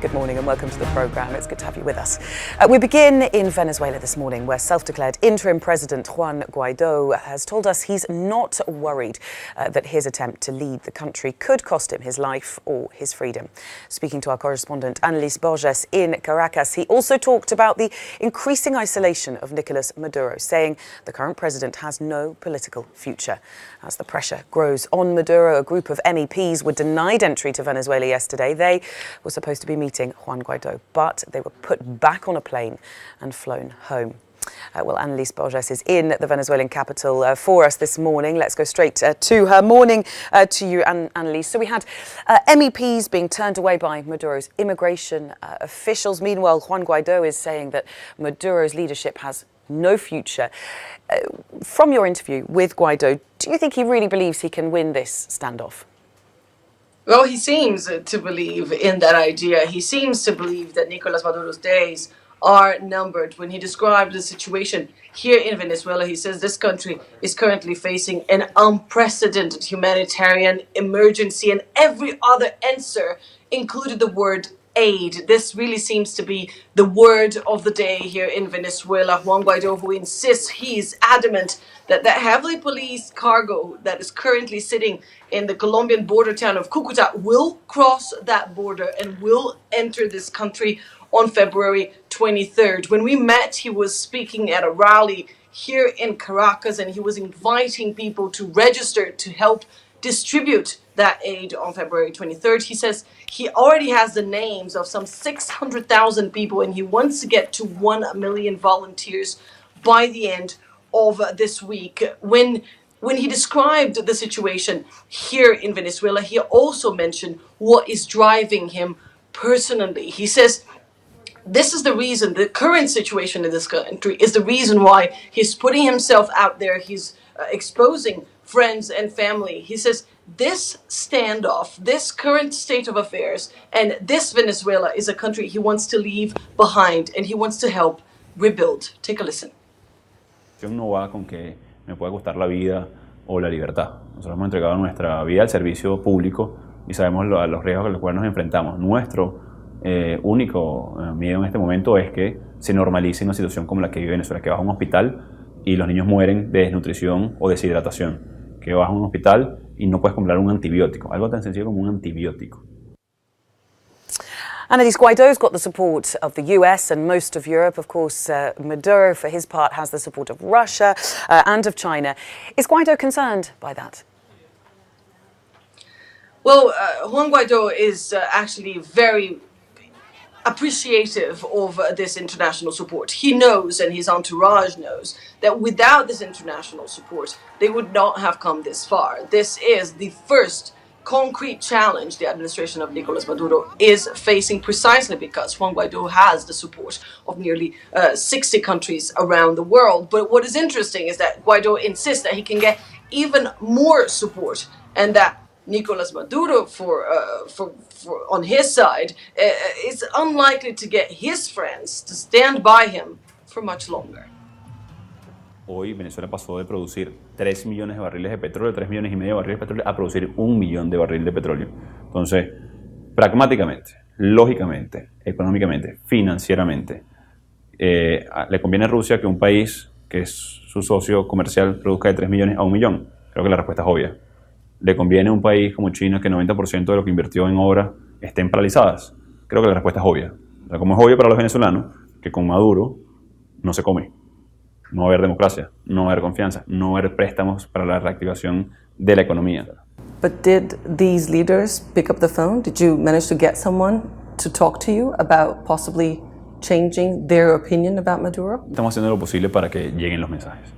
Good morning and welcome to the programme. It's good to have you with us. We begin in Venezuela this morning, where self-declared interim president Juan Guaido has told us he's not worried that his attempt to lead the country could cost him his life or his freedom. Speaking to our correspondent Annalise Borges in Caracas, he also talked about the increasing isolation of Nicolas Maduro, saying the current president has no political future. As the pressure grows on Maduro, a group of MEPs were denied entry to Venezuela yesterday. They were supposed to be meeting Juan Guaido, but they were put back on a plane and flown home. Annalise Borges is in the Venezuelan capital for us this morning. Let's go straight to her. Morning to you, Annalise. So we had MEPs being turned away by Maduro's immigration officials. Meanwhile, Juan Guaido is saying that Maduro's leadership has no future. From your interview with Guaido, do you think he really believes he can win this standoff? Well, he seems to believe in that idea. He seems to believe that Nicolas Maduro's days are numbered. When he described the situation here in Venezuela, he says this country is currently facing an unprecedented humanitarian emergency, and every other answer included the word aid. This really seems to be the word of the day here in Venezuela. Juan Guaido, who insists, he's adamant that the heavily policed cargo that is currently sitting in the Colombian border town of Cucuta will cross that border and will enter this country on February 23rd. When we met, he was speaking at a rally here in Caracas, and he was inviting people to register to help distribute that aid on February 23rd. He says he already has the names of some 600,000 people, and he wants to get to 1 million volunteers by the end of this week. When he described the situation here in Venezuela, he also mentioned what is driving him personally. He says this is the reason, the current situation in this country is the reason why he's putting himself out there. He's exposing friends and family. He says this standoff, this current state of affairs, and this Venezuela is a country he wants to leave behind, and he wants to help rebuild. Take a listen. No va con que me pueda costar la vida o la libertad. Nosotros hemos entregado nuestra vida al servicio público y sabemos los riesgos a los cuales nos enfrentamos. Nuestro único miedo en este momento es que se normalice una situación como la que vive Venezuela, que vas a un hospital y los niños mueren de desnutrición o deshidratación, que vas a un hospital y no puedes comprar un antibiótico, algo tan sencillo como un antibiótico. Annalise, Guaido's got the support of the US and most of Europe. Of course, Maduro, for his part, has the support of Russia and of China. Is Guaido concerned by that? Well, Juan Guaido is actually very appreciative of this international support. He knows, and his entourage knows, that without this international support, they would not have come this far. This is the first concrete challenge the administration of Nicolas Maduro is facing, precisely because Juan Guaido has the support of nearly 60 countries around the world. But what is interesting is that Guaido insists that he can get even more support, and that Nicolas Maduro, on his side, is unlikely to get his friends to stand by him for much longer. Hoy Venezuela pasó de producir 3 millones de barriles de petróleo, 3 millones y medio de barriles de petróleo, a producir 1 millón de barriles de petróleo. Entonces, pragmáticamente, lógicamente, económicamente, financieramente, le conviene a Rusia que un país que es su socio comercial produzca de 3 millones a 1 millón. Creo que la respuesta es obvia. ¿Le conviene a un país como China que el 90% de lo que invirtió en obras estén paralizadas? Creo que la respuesta es obvia. O sea, como es obvio para los venezolanos que con Maduro no se come. No va a haber democracia, no va a haber confianza, no va a haber préstamos para la reactivación de la economía. But did these leaders pick up the phone? Did you manage to get someone to talk to you about possibly changing their opinion about Maduro? Estamos haciendo lo posible para que lleguen los mensajes.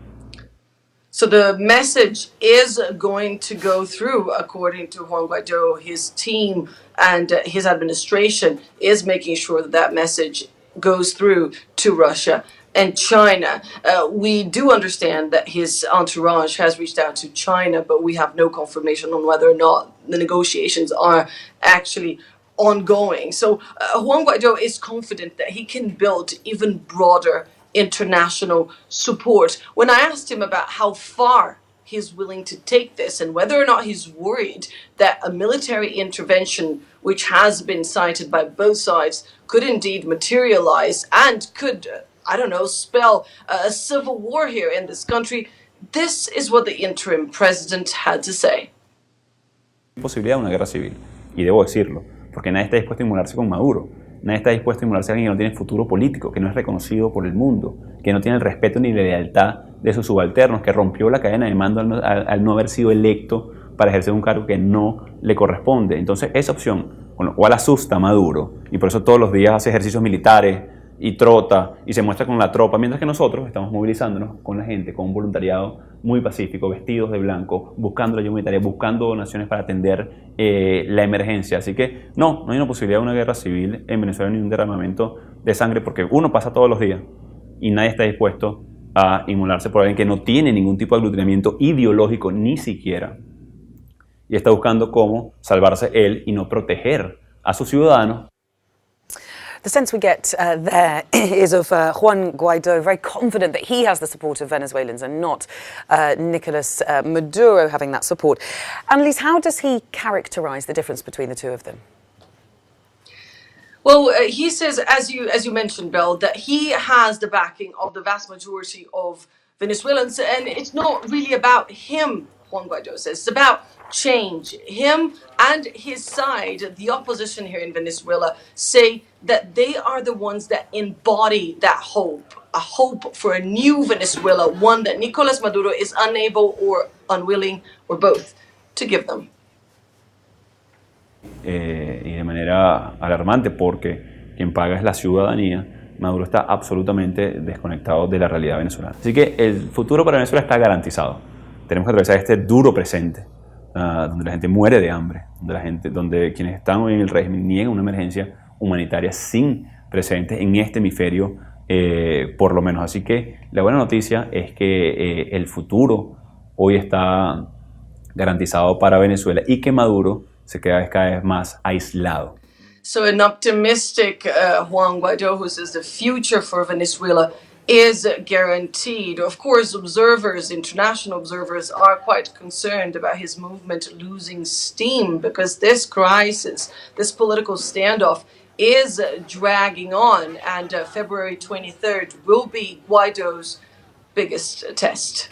So the message is going to go through, according to Juan Guaido. His team and his administration is making sure that that message goes through to Russia and China. We do understand that his entourage has reached out to China, but we have no confirmation on whether or not the negotiations are actually ongoing. So Juan Guaido is confident that he can build even broader international support. When I asked him about how far he's willing to take this and whether or not he's worried that a military intervention, which has been cited by both sides, could indeed materialize and could, I don't know, spell a civil war here in this country. This is what the interim president had to say. Posibilidad de una guerra civil, y debo decirlo, porque nadie está dispuesto a inmolarse con Maduro, nadie está dispuesto a inmolarse a alguien que no tiene futuro político, que no es reconocido por el mundo, que no tiene el respeto ni la lealtad de sus subalternos, que rompió la cadena de mando al no haber sido electo para ejercer un cargo que no le corresponde. Entonces esa opción, con lo cual asusta a Maduro, y por eso todos los días hace ejercicios militares y trota y se muestra con la tropa, mientras que nosotros estamos movilizándonos con la gente, con un voluntariado muy pacífico, vestidos de blanco, buscando la ayuda humanitaria, buscando donaciones para atender la emergencia. Así que no hay una posibilidad de una guerra civil en Venezuela ni un derramamiento de sangre, porque uno pasa todos los días y nadie está dispuesto a inmolarse por alguien que no tiene ningún tipo de aglutinamiento ideológico ni siquiera, y está buscando cómo salvarse él y no proteger a sus ciudadanos. The sense we get there is of Juan Guaido, very confident that he has the support of Venezuelans and not Nicolas Maduro having that support. Annalise, how does he characterise the difference between the two of them? Well, he says, as you mentioned, Bill, that he has the backing of the vast majority of Venezuelans, and it's not really about him, Juan Guaido says. It's about change. Him and his side, the opposition here in Venezuela, say that they are the ones that embody that hope, a hope for a new Venezuela, one that Nicolas Maduro is unable or unwilling or both to give them. Y de manera alarmante, porque quien paga es la ciudadanía. Maduro está absolutamente desconectado de la realidad venezolana. Así que el futuro para Venezuela está garantizado. Tenemos que atravesar este duro presente, donde la gente muere de hambre, donde quienes están en el régimen niegan una emergencia humanitaria sin precedentes en este hemisferio, por lo menos. Así que la buena noticia es que el futuro hoy está garantizado para Venezuela y que Maduro se queda cada vez más aislado. So an optimistic Juan Guaido who says the future for Venezuela is guaranteed. Of course, international observers, are quite concerned about his movement losing steam because this crisis, this political standoff, is dragging on, and February 23rd will be Guaido's biggest test.